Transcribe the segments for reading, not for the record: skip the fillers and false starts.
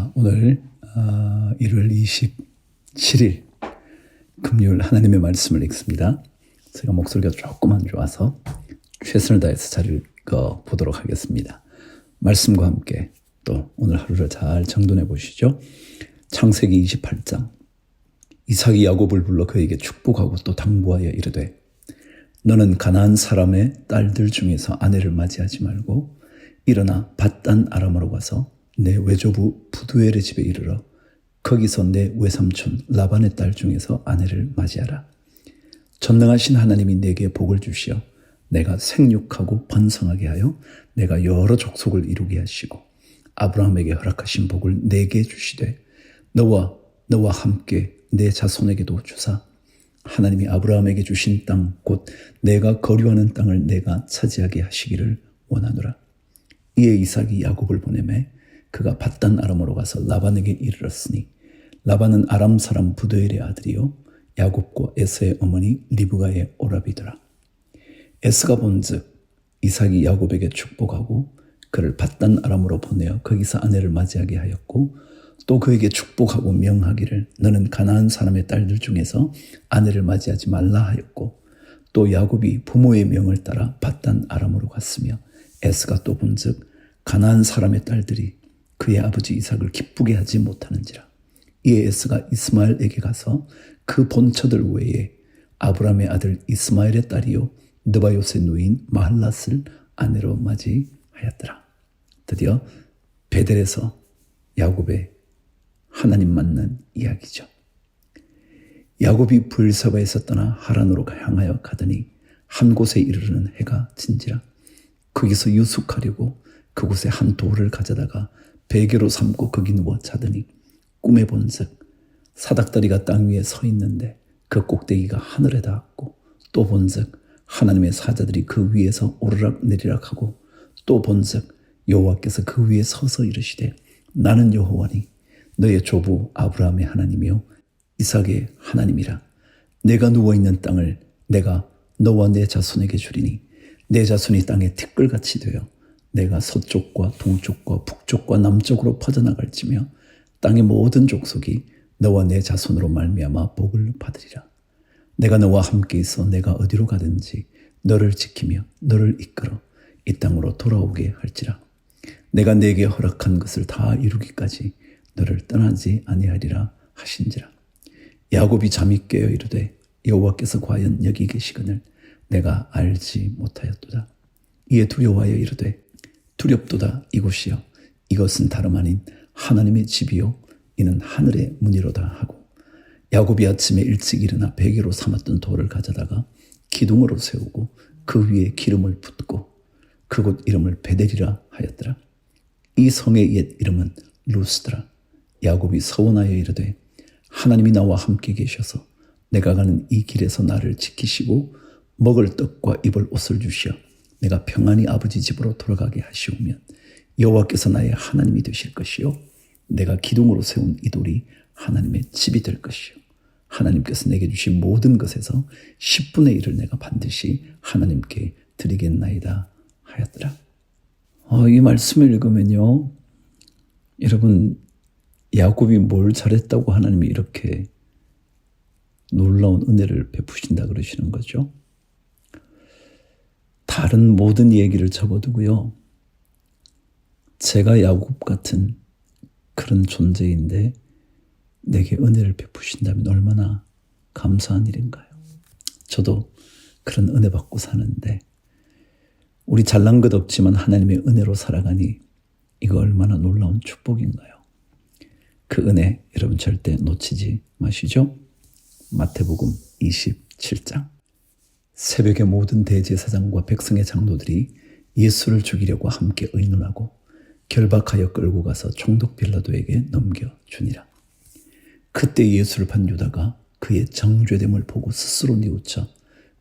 자, 오늘 1월 27일 금요일 하나님의 말씀을 읽습니다. 제가 목소리가 조금 안 좋아서 최선을 다해서 잘 읽어보도록 하겠습니다. 말씀과 함께 또 오늘 하루를 잘 정돈해 보시죠. 창세기 28장. 이삭이 야곱을 불러 그에게 축복하고 또 당부하여 이르되 너는 가나안 사람의 딸들 중에서 아내를 맞이하지 말고 일어나 밧단 아람으로 가서 내 외조부 부두엘의 집에 이르러 거기서 내 외삼촌 라반의 딸 중에서 아내를 맞이하라. 전능하신 하나님이 내게 복을 주시어 내가 생육하고 번성하게 하여 내가 여러 족속을 이루게 하시고 아브라함에게 허락하신 복을 내게 주시되 너와 함께 내 자손에게도 주사 하나님이 아브라함에게 주신 땅 곧 내가 거류하는 땅을 내가 차지하게 하시기를 원하노라. 이에 이삭이 야곱을 보내매 그가 밧단 아람으로 가서 라반에게 이르렀으니 라반은 아람 사람 부두엘의 아들이요 야곱과 에서의 어머니 리브가의 오라비더라. 에스가 본즉 이삭이 야곱에게 축복하고 그를 밧단 아람으로 보내어 거기서 아내를 맞이하게 하였고 또 그에게 축복하고 명하기를 너는 가나안 사람의 딸들 중에서 아내를 맞이하지 말라 하였고 또 야곱이 부모의 명을 따라 밧단 아람으로 갔으며 에스가 또 본즉 가나안 사람의 딸들이 그의 아버지 이삭을 기쁘게 하지 못하는지라. 이에 에스가 이스마엘에게 가서 그 본처들 외에 아브라함의 아들 이스마엘의 딸이요 느바요스의 누인 마할랏을 아내로 맞이하였더라. 드디어 베델에서 야곱의 하나님 만난 이야기죠. 야곱이 브엘사바에서 떠나 하란으로 향하여 가더니 한 곳에 이르르는 해가 진지라. 거기서 유숙하려고 그곳에 한 돌을 가져다가 베개로 삼고 거기 누워 자더니 꿈에 본즉 사닥다리가 땅 위에 서 있는데 그 꼭대기가 하늘에 닿았고 또 본즉 하나님의 사자들이 그 위에서 오르락 내리락 하고 또 본즉 여호와께서 그 위에 서서 이르시되 나는 여호와니 너의 조부 아브라함의 하나님이요 이삭의 하나님이라. 내가 누워있는 땅을 내가 너와 내 자손에게 주리니 내 자손이 땅에 티끌같이 되어 내가 서쪽과 동쪽과 북쪽과 남쪽으로 퍼져나갈지며 땅의 모든 족속이 너와 내 자손으로 말미암아 복을 받으리라. 내가 너와 함께 있어 내가 어디로 가든지 너를 지키며 너를 이끌어 이 땅으로 돌아오게 할지라. 내가 네게 허락한 것을 다 이루기까지 너를 떠나지 아니하리라 하신지라. 야곱이 잠이 깨어 이르되 여호와께서 과연 여기 계시거늘 내가 알지 못하였도다. 이에 두려워하여 이르되 두렵도다. 이곳이여 이것은 다름 아닌 하나님의 집이요 이는 하늘의 문이로다 하고 야곱이 아침에 일찍 일어나 베개로 삼았던 돌을 가져다가 기둥으로 세우고 그 위에 기름을 붓고 그곳 이름을 베델이라 하였더라. 이 성의 옛 이름은 루스더라. 야곱이 서원하여 이르되 하나님이 나와 함께 계셔서 내가 가는 이 길에서 나를 지키시고 먹을 떡과 입을 옷을 주시어 내가 평안히 아버지 집으로 돌아가게 하시오면 여호와께서 나의 하나님이 되실 것이요 내가 기둥으로 세운 이 돌이 하나님의 집이 될 것이요 하나님께서 내게 주신 모든 것에서 10분의 1을 내가 반드시 하나님께 드리겠나이다 하였더라. 이 말씀을 읽으면요, 여러분 야곱이 뭘 잘했다고 하나님이 이렇게 놀라운 은혜를 베푸신다 그러시는 거죠. 다른 모든 얘기를 접어두고요, 제가 야곱 같은 그런 존재인데 내게 은혜를 베푸신다면 얼마나 감사한 일인가요. 저도 그런 은혜 받고 사는데 우리 잘난 것 없지만 하나님의 은혜로 살아가니 이거 얼마나 놀라운 축복인가요. 그 은혜 여러분 절대 놓치지 마시죠. 마태복음 27장. 새벽에 모든 대제사장과 백성의 장로들이 예수를 죽이려고 함께 의논하고 결박하여 끌고 가서 총독 빌라도에게 넘겨주니라. 그때 예수를 판 유다가 그의 정죄됨을 보고 스스로 뉘우쳐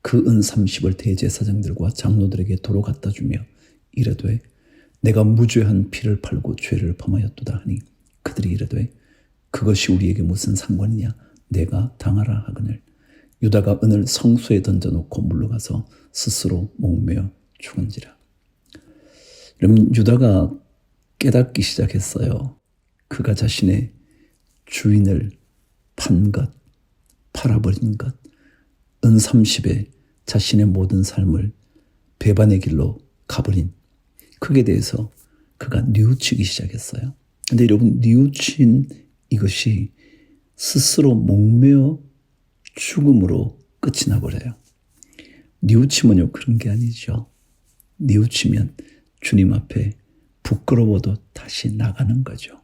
그 은 30을 대제사장들과 장로들에게 도로 갖다 주며 이르되 내가 무죄한 피를 팔고 죄를 범하였도다 하니 그들이 이르되 그것이 우리에게 무슨 상관이냐 내가 당하라 하거늘 유다가 은을 성소에 던져놓고 물러가서 스스로 목매어 죽은지라. 여러분 유다가 깨닫기 시작했어요. 그가 자신의 주인을 판 것, 팔아버린 것, 은 30에 자신의 모든 삶을 배반의 길로 가버린 그에 대해서 그가 뉘우치기 시작했어요. 근데 여러분, 뉘우친 이것이 스스로 목매어 죽음으로 끝이 나버려요. 뉘우치면요, 그런 게 아니죠. 뉘우치면 주님 앞에 부끄러워도 다시 나가는 거죠.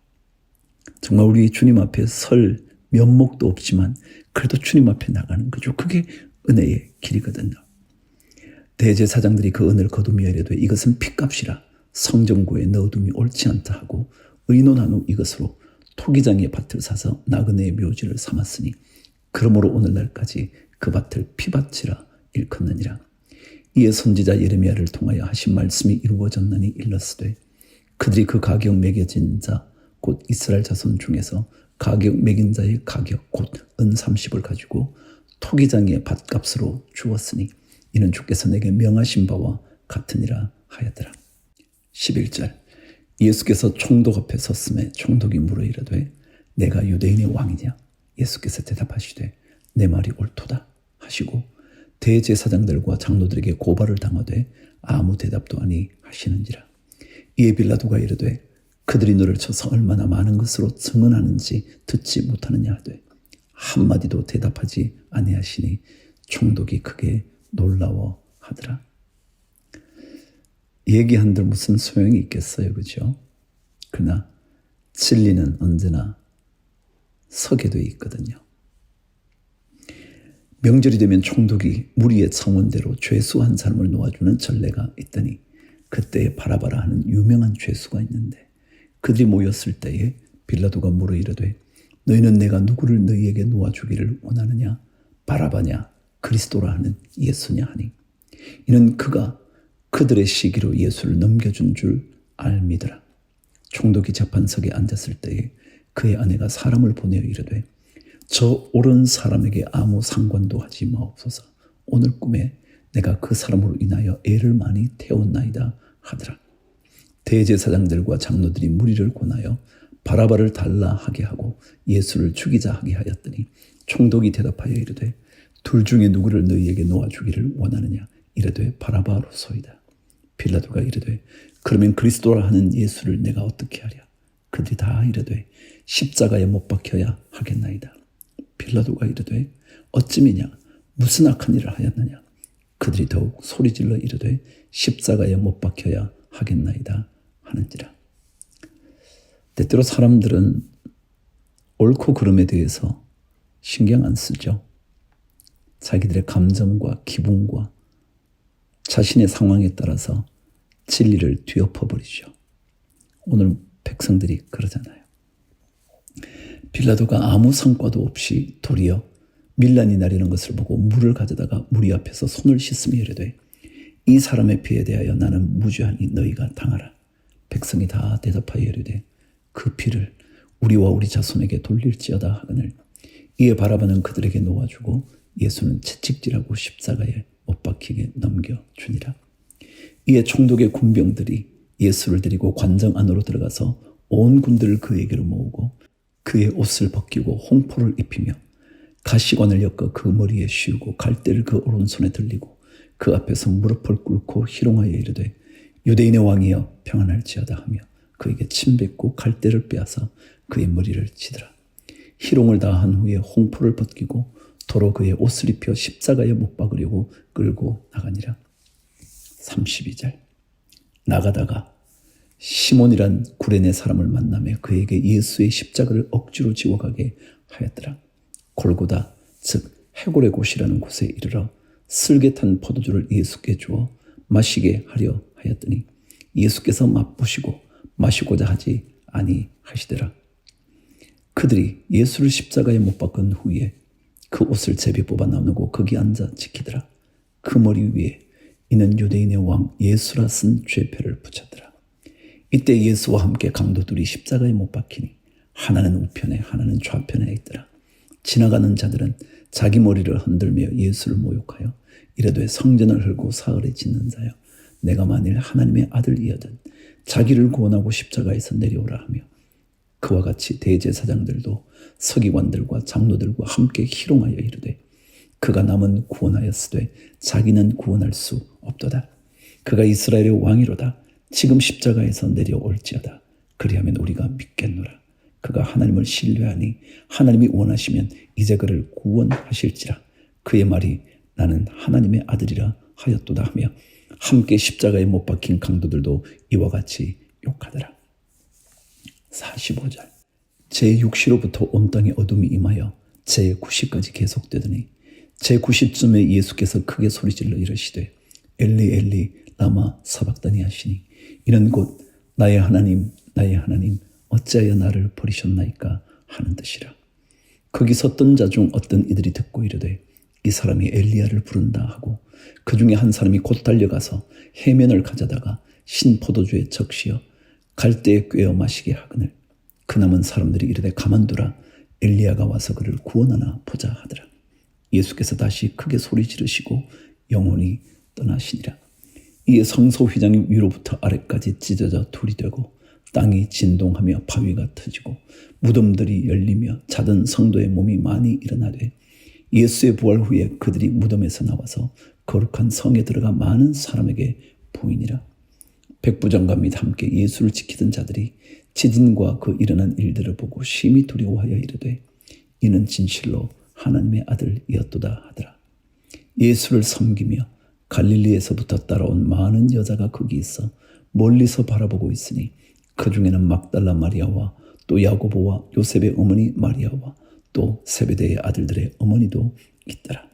정말 우리 주님 앞에 설 면목도 없지만 그래도 주님 앞에 나가는 거죠. 그게 은혜의 길이거든요. 대제사장들이 그 은을 거두며 이르되 이것은 핏값이라 성전구에 넣어둠이 옳지 않다 하고 의논한 후 이것으로 토기장의 밭을 사서 나그네의 묘지를 삼았으니 그러므로 오늘날까지 그 밭을 피밭이라 일컫느니라. 이에 선지자 예레미야를 통하여 하신 말씀이 이루어졌느니 일렀으되 그들이 그 가격 매겨진 자 곧 이스라엘 자손 중에서 가격 매긴 자의 가격 곧 은 30을 가지고 토기장의 밭값으로 주었으니 이는 주께서 내게 명하신 바와 같으니라 하였더라. 11절 예수께서 총독 앞에 섰음에 총독이 물어 이르되 내가 유대인의 왕이냐? 예수께서 대답하시되 내 말이 옳도다 하시고 대제사장들과 장로들에게 고발을 당하되 아무 대답도 아니 하시는지라. 이에 빌라도가 이르되 그들이 너를 쳐서 얼마나 많은 것으로 증언하는지 듣지 못하느냐 하되 한마디도 대답하지 아니하시니 총독이 크게 놀라워하더라. 얘기한들 무슨 소용이 있겠어요, 그죠? 그러나 진리는 언제나 서게 돼 있거든요. 명절이 되면 총독이 무리의 청원대로 죄수 한 사람을 놓아주는 전례가 있더니 그때에 바라바라 하는 유명한 죄수가 있는데 그들이 모였을 때에 빌라도가 물어 이르되 너희는 내가 누구를 너희에게 놓아주기를 원하느냐? 바라바냐? 그리스도라 하는 예수냐 하니 이는 그가 그들의 시기로 예수를 넘겨준 줄 알미더라. 총독이 재판석에 앉았을 때에 그의 아내가 사람을 보내어 이르되 저 옳은 사람에게 아무 상관도 하지 마옵소서. 오늘 꿈에 내가 그 사람으로 인하여 애를 많이 태웠나이다 하더라. 대제사장들과 장로들이 무리를 권하여 바라바를 달라 하게 하고 예수를 죽이자 하게 하였더니 총독이 대답하여 이르되 둘 중에 누구를 너희에게 놓아주기를 원하느냐? 이르되 바라바로소이다. 빌라도가 이르되 그러면 그리스도라 하는 예수를 내가 어떻게 하랴? 그들이 다 이르되 십자가에 못 박혀야 하겠나이다. 빌라도가 이르되 어찌미냐? 무슨 악한 일을 하였느냐? 그들이 더욱 소리질러 이르되 십자가에 못 박혀야 하겠나이다 하는지라. 때때로 사람들은 옳고 그름에 대해서 신경 안 쓰죠. 자기들의 감정과 기분과 자신의 상황에 따라서 진리를 뒤엎어버리죠. 오늘 백성들이 그러잖아요. 빌라도가 아무 성과도 없이 도리어 밀란이 나리는 것을 보고 물을 가져다가 무리 앞에서 손을 씻으며 이르되 이 사람의 피에 대하여 나는 무죄하니 너희가 당하라. 백성이 다 대답하여 이르되 그 피를 우리와 우리 자손에게 돌릴지어다 하거늘. 이에 바라바는 그들에게 놓아주고 예수는 채찍질하고 십자가에 못 박히게 넘겨주니라. 이에 총독의 군병들이 예수를 데리고 관정 안으로 들어가서 온 군대를 그에게로 모으고 그의 옷을 벗기고 홍포를 입히며 가시관을 엮어 그 머리에 씌우고 갈대를 그 오른손에 들리고 그 앞에서 무릎을 꿇고 희롱하여 이르되 유대인의 왕이여 평안할지어다 하며 그에게 침 뱉고 갈대를 빼앗아 그의 머리를 치더라. 희롱을 다한 후에 홍포를 벗기고 도로 그의 옷을 입혀 십자가에 못 박으려고 끌고 나가니라. 32절 나가다가 시몬이란 구레네 사람을 만나며 그에게 예수의 십자가를 억지로 지워가게 하였더라. 골고다 즉 해골의 곳이라는 곳에 이르러 슬게 탄 포도주를 예수께 주어 마시게 하려 하였더니 예수께서 맛보시고 마시고자 하지 아니하시더라. 그들이 예수를 십자가에 못 박은 후에 그 옷을 제비 뽑아 나누고 거기 앉아 지키더라. 그 머리 위에 이는 유대인의 왕 예수라 쓴 죄패를 붙였더라. 이때 예수와 함께 강도들이 십자가에 못 박히니 하나는 우편에 하나는 좌편에 있더라. 지나가는 자들은 자기 머리를 흔들며 예수를 모욕하여 이르되 성전을 헐고 사흘에 짓는 자여 내가 만일 하나님의 아들이어든 자기를 구원하고 십자가에서 내려오라 하며 그와 같이 대제사장들도 서기관들과 장로들과 함께 희롱하여 이르되 그가 남은 구원하였으되 자기는 구원할 수 없도다. 그가 이스라엘의 왕이로다. 지금 십자가에서 내려올지어다. 그리하면 우리가 믿겠노라. 그가 하나님을 신뢰하니 하나님이 원하시면 이제 그를 구원하실지라. 그의 말이 나는 하나님의 아들이라 하였도다 하며 함께 십자가에 못 박힌 강도들도 이와 같이 욕하더라. 45절 제6시로부터 온 땅에 어둠이 임하여 제9시까지 계속되더니 제9시쯤에 예수께서 크게 소리질러 이르시되 엘리 엘리 라마 사박다니 하시니 이는 곧 나의 하나님 나의 하나님 어찌하여 나를 버리셨나이까 하는 뜻이라. 거기 섰던 자 중 어떤 이들이 듣고 이르되 이 사람이 엘리야를 부른다 하고 그 중에 한 사람이 곧 달려가서 해면을 가져다가 신 포도주에 적시어 갈대에 꿰어 마시게 하거늘 그 남은 사람들이 이르되 가만두라 엘리야가 와서 그를 구원하나 보자 하더라. 예수께서 다시 크게 소리 지르시고 영혼이 떠나시니라. 이에 성소 휘장이 위로부터 아래까지 찢어져 둘이 되고 땅이 진동하며 바위가 터지고 무덤들이 열리며 자던 성도의 몸이 많이 일어나되 예수의 부활 후에 그들이 무덤에서 나와서 거룩한 성에 들어가 많은 사람에게 보이니라. 백부장과 및 함께 예수를 지키던 자들이 지진과 그 일어난 일들을 보고 심히 두려워하여 이르되 이는 진실로 하나님의 아들이었도다 하더라. 예수를 섬기며 갈릴리에서부터 따라온 많은 여자가 거기 있어 멀리서 바라보고 있으니 그 중에는 막달라 마리아와 또 야고보와 요셉의 어머니 마리아와 또 세베대의 아들들의 어머니도 있더라.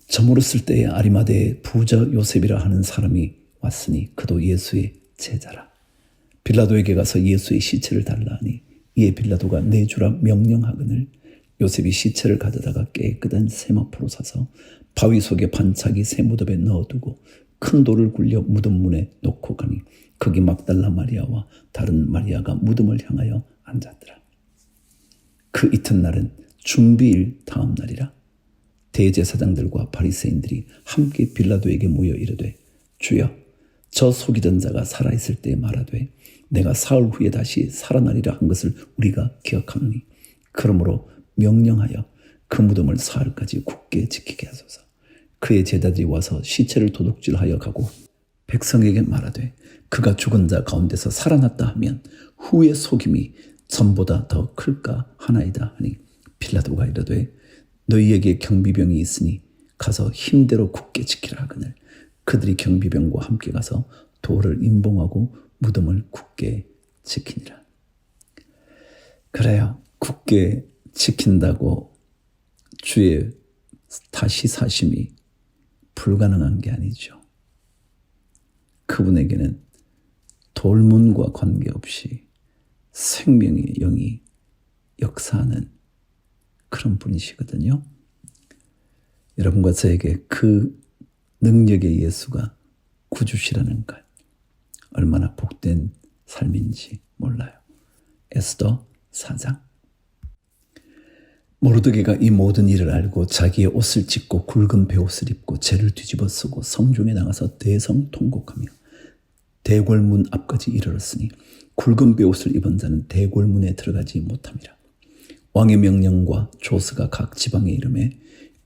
저물었을 때에 아리마대의 부자 요셉이라 하는 사람이 왔으니 그도 예수의 제자라. 빌라도에게 가서 예수의 시체를 달라 하니 이에 빌라도가 내주라 명령하거늘 요셉이 시체를 가져다가 깨끗한 세마포로 사서 바위 속에 반짝이 새 무덤에 넣어두고 큰 돌을 굴려 무덤 문에 놓고 가니 거기 막달라 마리아와 다른 마리아가 무덤을 향하여 앉았더라. 그 이튿날은 준비일 다음 날이라. 대제사장들과 바리새인들이 함께 빌라도에게 모여 이르되 주여 저 속이던 자가 살아있을 때 말하되 내가 사흘 후에 다시 살아나리라 한 것을 우리가 기억하노니 그러므로 명령하여 그 무덤을 사흘까지 굳게 지키게 하소서. 그의 제자들이 와서 시체를 도둑질하여 가고 백성에게 말하되 그가 죽은 자 가운데서 살아났다 하면 후의 속임이 전보다 더 클까 하나이다 하니 빌라도가 이르되 너희에게 경비병이 있으니 가서 힘대로 굳게 지키라 하거늘 그들이 경비병과 함께 가서 돌을 임봉하고 무덤을 굳게 지키니라. 그래요. 굳게 지킨다고 주의 다시 사심이 불가능한 게 아니죠. 그분에게는 돌문과 관계없이 생명의 영이 역사하는 그런 분이시거든요. 여러분과 저에게 그 능력의 예수가 구주시라는 것 얼마나 복된 삶인지 몰라요. 에스더 4장 모르드게가 이 모든 일을 알고 자기의 옷을 찢고 굵은 베옷을 입고 재를 뒤집어 쓰고 성중에 나가서 대성통곡하며 대궐문 앞까지 이르렀으니 굵은 베옷을 입은 자는 대궐문에 들어가지 못함이라. 왕의 명령과 조서가 각 지방에 이르매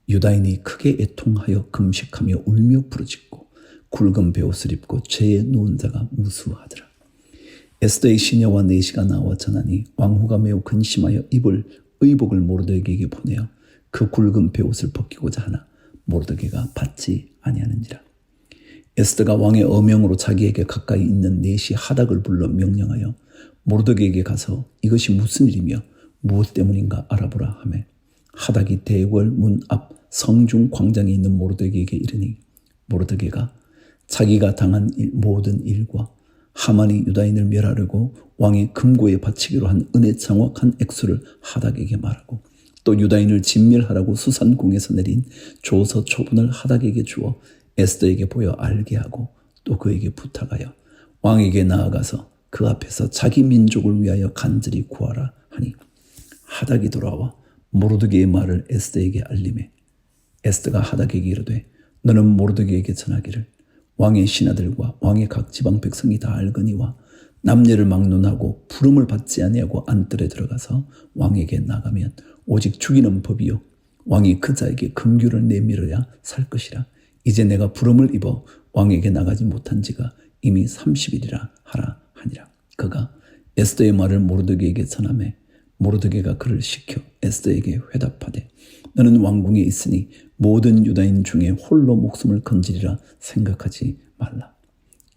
유다인이 크게 애통하여 금식하며 울며 부르짖고 굵은 베옷을 입고 죄에 누운 자가 무수하더라. 에스더의 시녀와 내시가 나와 전하니 왕후가 매우 근심하여 입을 의복을 모르드게에게 보내어 그 굵은 베옷을 벗기고자 하나 모르드게가 받지 아니하는지라. 에스더가 왕의 어명으로 자기에게 가까이 있는 내시 하닥을 불러 명령하여 모르드게에게 가서 이것이 무슨 일이며 무엇 때문인가 알아보라 하매 하닥이 대궐 문 앞 성중 광장에 있는 모르드게에게 이르니 모르드게가 자기가 당한 모든 일과 하만이 유다인을 멸하려고 왕의 금고에 바치기로 한 은의 정확한 액수를 하닥에게 말하고 또 유다인을 진멸하라고 수산궁에서 내린 조서 초본을 하닥에게 주어 에스더에게 보여 알게 하고 또 그에게 부탁하여 왕에게 나아가서 그 앞에서 자기 민족을 위하여 간절히 구하라 하니 하닥이 돌아와 모르드게의 말을 에스더에게 알림해 에스더가 하닥에게 이르되 너는 모르드게에게 전하기를 왕의 신하들과 왕의 각 지방 백성이 다 알거니와 남녀를 막론하고 부름을 받지 아니하고 안뜰에 들어가서 왕에게 나가면 오직 죽이는 법이요 왕이 그 자에게 금규를 내밀어야 살 것이라. 이제 내가 부름을 입어 왕에게 나가지 못한 지가 이미 30일이라 하라 하니라. 그가 에스더의 말을 모르드게에게 전하매 모르드게가 그를 시켜 에스더에게 회답하되 너는 왕궁에 있으니 모든 유다인 중에 홀로 목숨을 건지리라 생각하지 말라.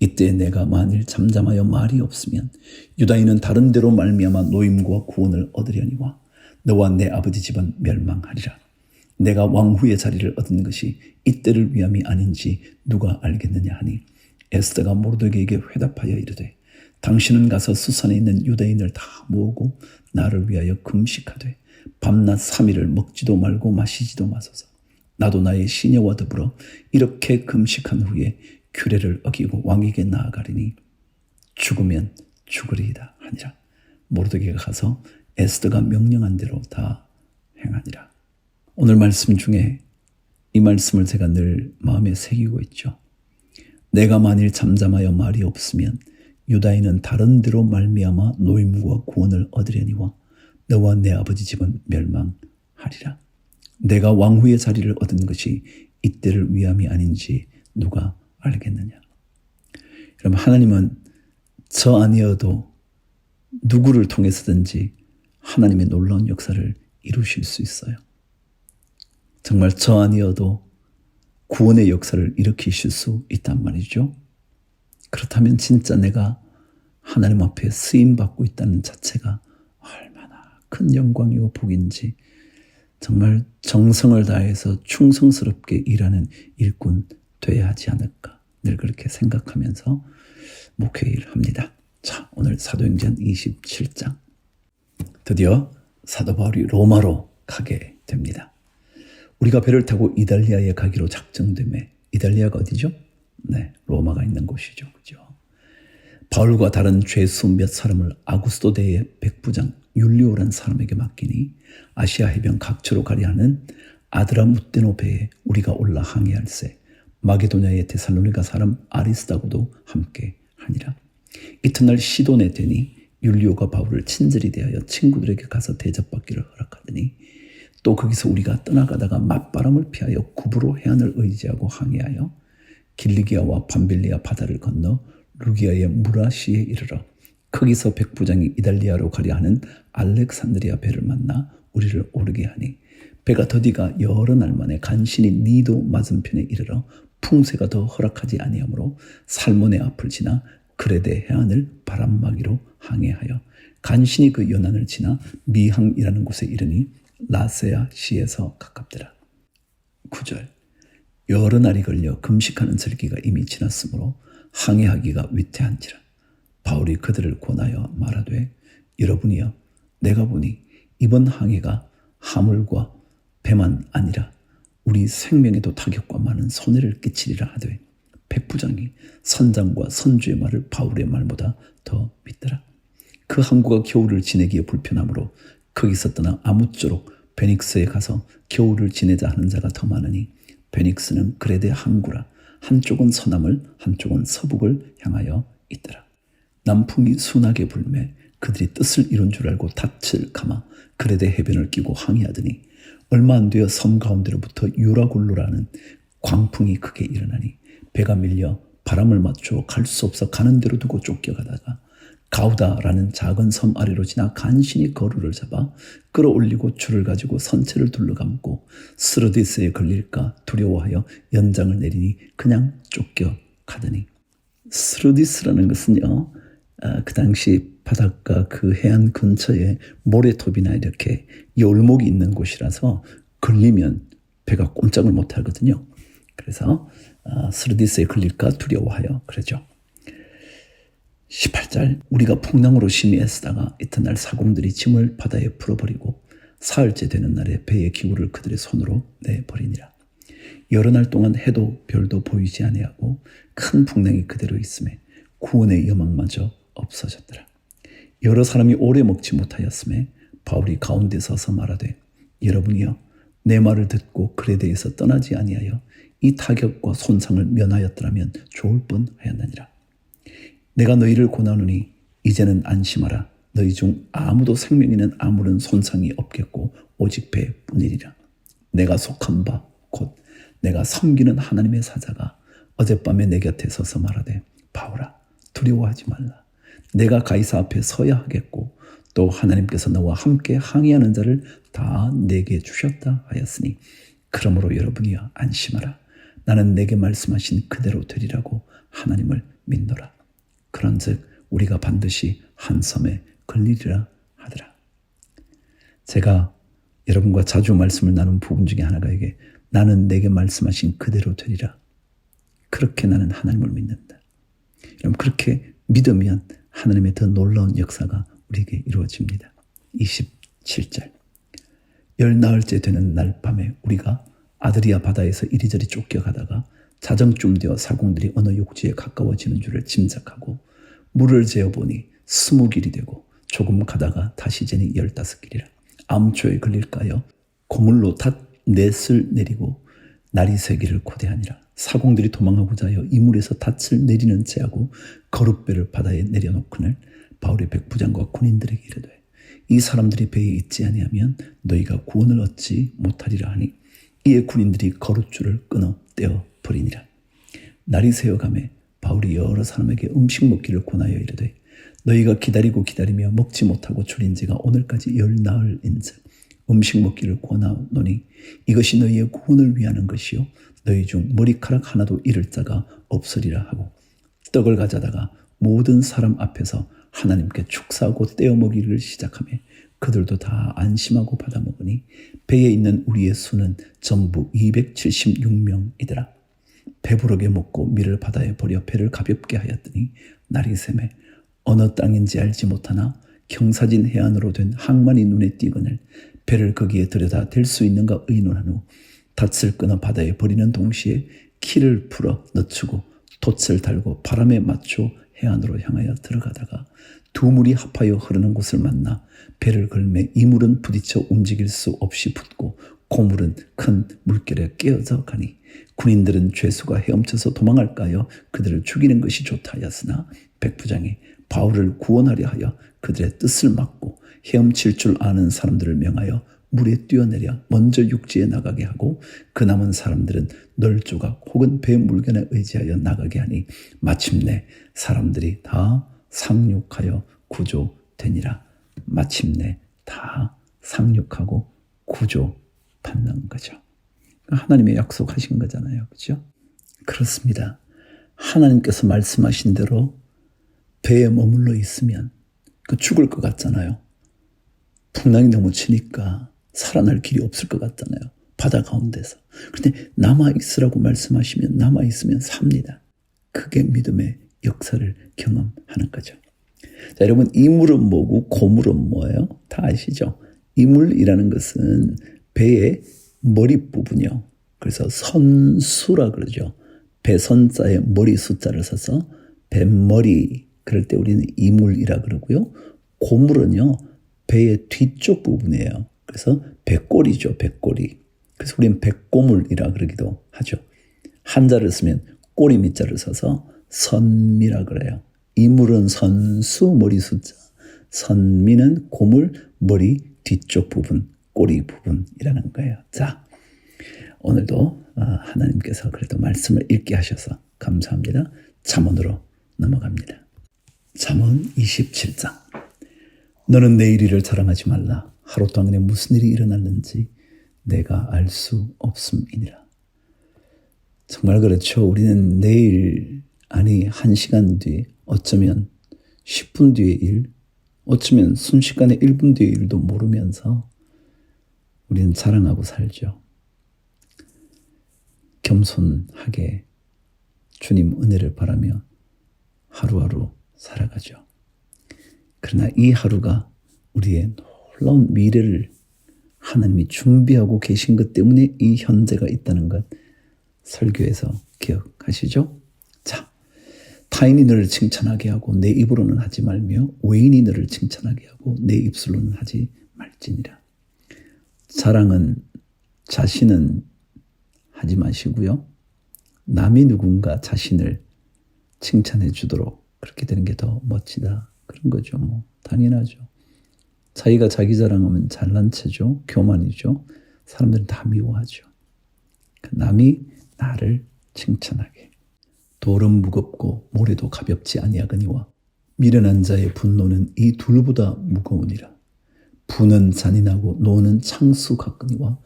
이때 내가 만일 잠잠하여 말이 없으면 유다인은 다른 데로 말미암아 노임과 구원을 얻으려니와 너와 내 아버지 집은 멸망하리라. 내가 왕후의 자리를 얻은 것이 이때를 위함이 아닌지 누가 알겠느냐 하니 에스더가 모르드게에게 회답하여 이르되 당신은 가서 수산에 있는 유다인을 다 모으고 나를 위하여 금식하되 밤낮 3일을 먹지도 말고 마시지도 마소서. 나도 나의 시녀와 더불어 이렇게 금식한 후에 규례를 어기고 왕에게 나아가리니 죽으면 죽으리이다 하니라. 모르드게가 가서 에스더가 명령한 대로 다 행하니라. 오늘 말씀 중에 이 말씀을 제가 늘 마음에 새기고 있죠. 내가 만일 잠잠하여 말이 없으면 유다인은 다른 데로 말미암아 노임과 구원을 얻으려니와 너와 내 아버지 집은 멸망하리라. 내가 왕후의 자리를 얻은 것이 이때를 위함이 아닌지 누가 알겠느냐. 여러분, 하나님은 저 아니어도 누구를 통해서든지 하나님의 놀라운 역사를 이루실 수 있어요. 정말 저 아니어도 구원의 역사를 일으키실 수 있단 말이죠. 그렇다면 진짜 내가 하나님 앞에 쓰임받고 있다는 자체가 얼마나 큰 영광이고 복인지 정말 정성을 다해서 충성스럽게 일하는 일꾼 돼야 하지 않을까 늘 그렇게 생각하면서 목회를 합니다. 자, 오늘 사도행전 27장 드디어 사도 바울이 로마로 가게 됩니다. 우리가 배를 타고 이달리아에 가기로 작정되매 이달리아가 어디죠? 네, 로마가 있는 곳이죠. 그죠? 바울과 다른 죄수 몇 사람을 아구스도 대의 백부장 율리오란 사람에게 맡기니 아시아 해변 각처로 가려 하는 아드라무테노 배에 우리가 올라 항해할세 마게도냐의 데살로니가 사람 아리스다고도 함께 하니라. 이튿날 시돈에 되니 율리오가 바울을 친절히 대하여 친구들에게 가서 대접받기를 허락하더니 또 거기서 우리가 떠나가다가 맞바람을 피하여 구브로 해안을 의지하고 항해하여 길리기아와 밤빌리아 바다를 건너 루기아의 무라시에 이르러 거기서 백부장이 이달리아로 가려 하는 알렉산드리아 배를 만나 우리를 오르게 하니 배가 더디가 여러 날 만에 간신히 니도 맞은편에 이르러 풍세가 더 허락하지 아니하므로 살몬의 앞을 지나 그레데 해안을 바람막이로 항해하여 간신히 그 연안을 지나 미항이라는 곳에 이르니 라세아 시에서 가깝더라. 9절 여러 날이 걸려 금식하는 절기가 이미 지났으므로 항해하기가 위태한지라. 바울이 그들을 권하여 말하되 여러분이여 내가 보니 이번 항해가 하물과 배만 아니라 우리 생명에도 타격과 많은 손해를 끼치리라 하되 백부장이 선장과 선주의 말을 바울의 말보다 더 믿더라. 그 항구가 겨울을 지내기에 불편하므로 거기서 떠나 아무쪼록 베닉스에 가서 겨울을 지내자 하는 자가 더 많으니 베닉스는 그레데 항구라 한쪽은 서남을 한쪽은 서북을 향하여 있더라. 남풍이 순하게 불매 그들이 뜻을 이룬 줄 알고 닻을 감아 그레데 해변을 끼고 항해하더니 얼마 안 되어 섬 가운데로부터 유라굴로라는 광풍이 크게 일어나니 배가 밀려 바람을 맞춰 갈 수 없어 가는 대로 두고 쫓겨가다가 가우다라는 작은 섬 아래로 지나 간신히 거루를 잡아 끌어올리고 줄을 가지고 선체를 둘러감고 스르디스에 걸릴까 두려워하여 연장을 내리니 그냥 쫓겨가더니 스르디스라는 것은요 그 당시 바닷가 그 해안 근처에 모래톱이나 이렇게 열목이 있는 곳이라서 걸리면 배가 꼼짝을 못 하거든요. 그래서 스르디스에 걸릴까 두려워하여 그러죠. 18절 우리가 풍랑으로 심히 애쓰다가 이튿날 사공들이 짐을 바다에 풀어버리고 사흘째 되는 날에 배의 기구를 그들의 손으로 내버리니라. 여러 날 동안 해도 별도 보이지 아니하고 큰 풍랑이 그대로 있음에 구원의 여망마저 없어졌더라. 여러 사람이 오래 먹지 못하였음에 바울이 가운데 서서 말하되 여러분이여 내 말을 듣고 그레데에서 떠나지 아니하여 이 타격과 손상을 면하였더라면 좋을 뻔하였느니라. 내가 너희를 고나누니 이제는 안심하라. 너희 중 아무도 생명에는 아무런 손상이 없겠고 오직 배뿐이리라. 내가 속한 바 곧 내가 섬기는 하나님의 사자가 어젯밤에 내 곁에 서서 말하되 바울아 두려워하지 말라. 내가 가이사 앞에 서야 하겠고 또 하나님께서 너와 함께 항의하는 자를 다 내게 주셨다 하였으니 그러므로 여러분이여 안심하라. 나는 내게 말씀하신 그대로 되리라고 하나님을 믿노라. 그런즉 우리가 반드시 한 섬에 걸리리라 하더라. 제가 여러분과 자주 말씀을 나눈 부분 중에 하나가 이게 나는 내게 말씀하신 그대로 되리라. 그렇게 나는 하나님을 믿는다. 여러분 그렇게 믿으면 하나님의 더 놀라운 역사가 우리에게 이루어집니다. 27절 열나흘째 되는 날 밤에 우리가 아드리아 바다에서 이리저리 쫓겨가다가 자정쯤 되어 사공들이 어느 욕지에 가까워지는 줄을 짐작하고 물을 재어보니 20길이 되고 조금 가다가 다시 재니 15길이라. 암초에 걸릴까요? 고물로 닷넷을 내리고 날이 새기를 고대하니라. 사공들이 도망하고자 하여 이물에서 닷을 내리는 채하고 거룻배를 바다에 내려놓거늘 바울의 백부장과 군인들에게 이르되 이 사람들이 배에 있지 아니하면 너희가 구원을 얻지 못하리라 하니 이에 군인들이 거룻줄을 끊어 떼어 버리니라. 날이 새어가매 바울이 여러 사람에게 음식 먹기를 권하여 이르되 너희가 기다리고 기다리며 먹지 못하고 줄인 지가 오늘까지 10나흘인즉 음식 먹기를 권하노니 이것이 너희의 구원을 위하는 것이요 너희 중 머리카락 하나도 잃을 자가 없으리라 하고 떡을 가져다가 모든 사람 앞에서 하나님께 축사하고 떼어 먹이를 시작하며 그들도 다 안심하고 받아 먹으니 배에 있는 우리의 수는 전부 276명이더라. 배부르게 먹고 밀을 바다에 버려 배를 가볍게 하였더니 날이 새매 어느 땅인지 알지 못하나 경사진 해안으로 된 항만이 눈에 띄거늘 배를 거기에 들여다 댈 수 있는가 의논한 후 닷을 끊어 바다에 버리는 동시에 키를 풀어 늦추고 돛을 달고 바람에 맞춰 해안으로 향하여 들어가다가 두 물이 합하여 흐르는 곳을 만나 배를 걸매 이 물은 부딪혀 움직일 수 없이 붙고 고물은 큰 물결에 깨어져 가니 군인들은 죄수가 헤엄쳐서 도망할까요? 그들을 죽이는 것이 좋다 하였으나 백부장이 바울을 구원하려 하여 그들의 뜻을 막고 헤엄칠 줄 아는 사람들을 명하여 물에 뛰어내려 먼저 육지에 나가게 하고 그 남은 사람들은 널조각 혹은 배 물건에 의지하여 나가게 하니 마침내 사람들이 다 상륙하여 구조되니라. 마침내 다 상륙하고 구조받는 거죠. 하나님의 약속하신 거잖아요. 그렇죠? 그렇습니다. 하나님께서 말씀하신 대로 배에 머물러 있으면 그 죽을 것 같잖아요. 풍랑이 너무 치니까 살아날 길이 없을 것 같잖아요. 바다 가운데서. 그런데 남아있으라고 말씀하시면 남아있으면 삽니다. 그게 믿음의 역사를 경험하는 거죠. 자, 여러분 이물은 뭐고 고물은 뭐예요? 다 아시죠? 이물이라는 것은 배의 머리 부분이요. 그래서 선수라 그러죠. 배선자에 머리 숫자를 써서 배머리 그럴 때 우리는 이물이라 그러고요. 고물은요. 배의 뒤쪽 부분이에요. 그래서 배꼬리죠. 배꼬리. 그래서 우리는 배꼬물이라 그러기도 하죠. 한자를 쓰면 꼬리 밑자를 써서 선미라 그래요. 이물은 선수 머리 숫자, 선미는 고물 머리 뒤쪽 부분, 꼬리 부분이라는 거예요. 자, 오늘도 하나님께서 그래도 말씀을 읽게 하셔서 감사합니다. 잠언으로 넘어갑니다. 잠언 27장. 너는 내일 일을 자랑하지 말라. 하루 동안에 무슨 일이 일어났는지 내가 알 수 없음이니라. 정말 그렇죠. 우리는 내일 아니 1시간 뒤 어쩌면 10분 뒤의 일 어쩌면 순식간에 1분 뒤의 일도 모르면서 우리는 자랑하고 살죠. 겸손하게 주님 은혜를 바라며 하루하루 살아가죠. 그러나 이 하루가 우리의 놀라운 미래를 하나님이 준비하고 계신 것 때문에 이 현재가 있다는 것 설교에서 기억하시죠? 자, 타인이 너를 칭찬하게 하고 내 입으로는 하지 말며 외인이 너를 칭찬하게 하고 내 입술로는 하지 말지니라. 자랑은 자신은 하지 마시고요. 남이 누군가 자신을 칭찬해 주도록 그렇게 되는 게 더 멋지다 그런 거죠. 뭐 당연하죠. 자기가 자기 자랑하면 잘난 체죠. 교만이죠. 사람들은 다 미워하죠. 남이 나를 칭찬하게. 돌은 무겁고 모래도 가볍지 아니하거니와 미련한 자의 분노는 이 둘보다 무거우니라. 분은 잔인하고 노는 창수 같거니와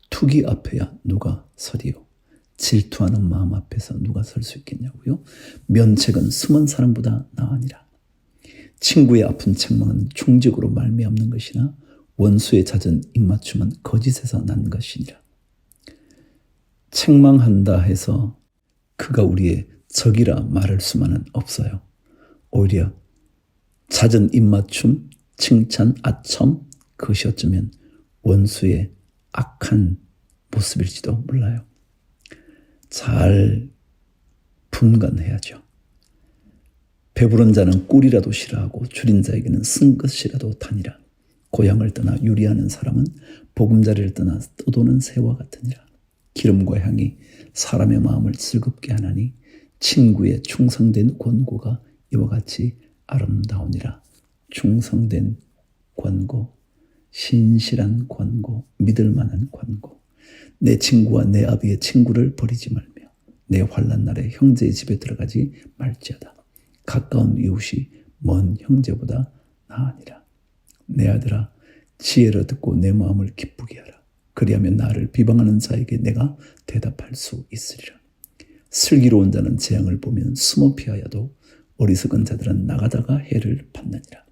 투기 앞에야 누가 서리요. 질투하는 마음 앞에서 누가 설 수 있겠냐고요. 면책은 숨은 사람보다 나으니라. 친구의 아픈 책망은 충직으로 말미암는 것이나 원수의 잦은 입맞춤은 거짓에서 난 것이니라. 책망한다 해서 그가 우리의 적이라 말할 수만은 없어요. 오히려 잦은 입맞춤, 칭찬, 아첨, 그것이 어쩌면 원수의 악한 모습일지도 몰라요. 잘 분간해야죠. 배부른 자는 꿀이라도 싫어하고 줄인 자에게는 쓴 것이라도 다니라. 고향을 떠나 유리하는 사람은 보금자리를 떠나 떠도는 새와 같으니라. 기름과 향이 사람의 마음을 즐겁게 하나니 친구의 충성된 권고가 이와 같이 아름다우니라. 충성된 권고, 신실한 권고, 믿을 만한 권고. 내 친구와 내 아비의 친구를 버리지 말며 내 환난 날에 형제의 집에 들어가지 말지어다. 가까운 이웃이 먼 형제보다 나으니라. 내 아들아, 지혜를 듣고 내 마음을 기쁘게 하라. 그리하면 나를 비방하는 자에게 내가 대답할 수 있으리라. 슬기로운 자는 재앙을 보면 숨어 피하여도 어리석은 자들은 나가다가 해를 받느니라.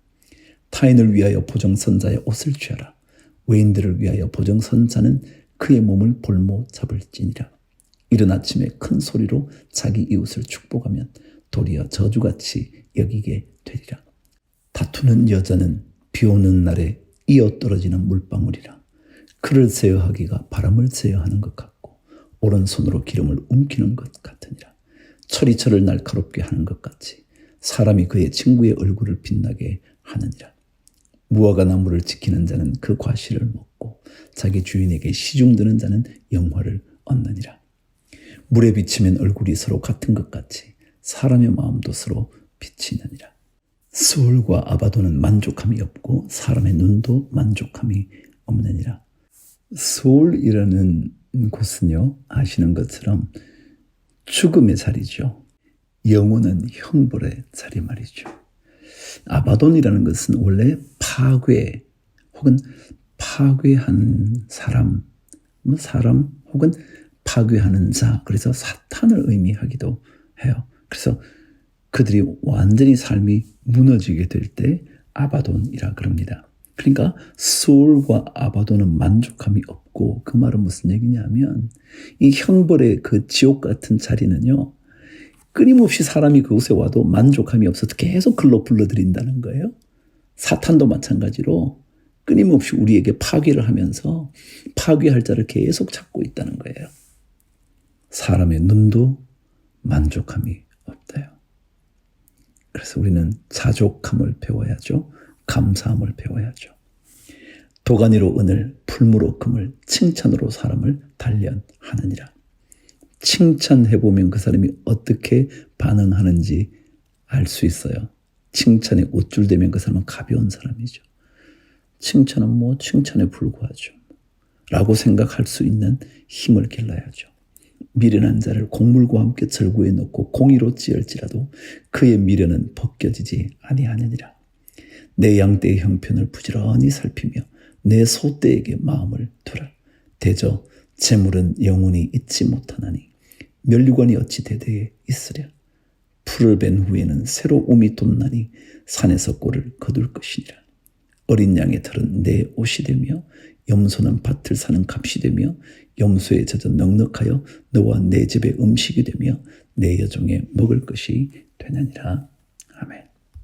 타인을 위하여 보정선 자의 옷을 취하라. 외인들을 위하여 보정선 자는 그의 몸을 볼모 잡을지니라. 이른 아침에 큰 소리로 자기 이웃을 축복하면 도리어 저주같이 여기게 되리라. 다투는 여자는 비 오는 날에 이어 떨어지는 물방울이라. 그를 제어하기가 바람을 제어하는 것 같고 오른손으로 기름을 움키는 것 같으니라. 철이 철을 날카롭게 하는 것 같이 사람이 그의 친구의 얼굴을 빛나게 하느니라. 무화과 나무를 지키는 자는 그 과실을 먹고 자기 주인에게 시중드는 자는 영화를 얻느니라. 물에 비치면 얼굴이 서로 같은 것 같이 사람의 마음도 서로 비치느니라. 스올과 아바도는 만족함이 없고 사람의 눈도 만족함이 없느니라. 스올이라는 곳은요, 아시는 것처럼 죽음의 자리죠. 영혼은 형벌의 자리 말이죠. 아바돈이라는 것은 원래 파괴 혹은 파괴하는 사람 혹은 파괴하는 자, 그래서 사탄을 의미하기도 해요. 그래서 그들이 완전히 삶이 무너지게 될 때 아바돈이라 그럽니다. 그러니까 소울과 아바돈은 만족함이 없고, 그 말은 무슨 얘기냐면 이 형벌의 그 지옥 같은 자리는요, 끊임없이 사람이 그곳에 와도 만족함이 없어서 계속 글로 불러들인다는 거예요. 사탄도 마찬가지로 끊임없이 우리에게 파괴를 하면서 파괴할 자를 계속 찾고 있다는 거예요. 사람의 눈도 만족함이 없다요. 그래서 우리는 자족함을 배워야죠. 감사함을 배워야죠. 도가니로 은을, 풀무로 금을, 칭찬으로 사람을 단련하느니라. 칭찬해보면 그 사람이 어떻게 반응하는지 알 수 있어요. 칭찬에 우쭐대면 그 사람은 가벼운 사람이죠. 칭찬은 뭐 칭찬에 불과하죠. 라고 생각할 수 있는 힘을 길러야죠. 미련한 자를 곡물과 함께 절구에 넣고 공의로 찌을지라도 그의 미련은 벗겨지지 아니하느니라. 내 양떼의 형편을 부지런히 살피며 내 소떼에게 마음을 두라. 대저 재물은 영원히 잊지 못하나니 면류관이 어찌 대대에 있으랴. 풀을 벤 후에는 새로 움이 돋나니 산에서 꼴을 거둘 것이니라. 어린 양의 털은 내 옷이 되며 염소는 밭을 사는 값이 되며 염소에 젖어 넉넉하여 너와 내 집의 음식이 되며 내 여종의 먹을 것이 되느니라.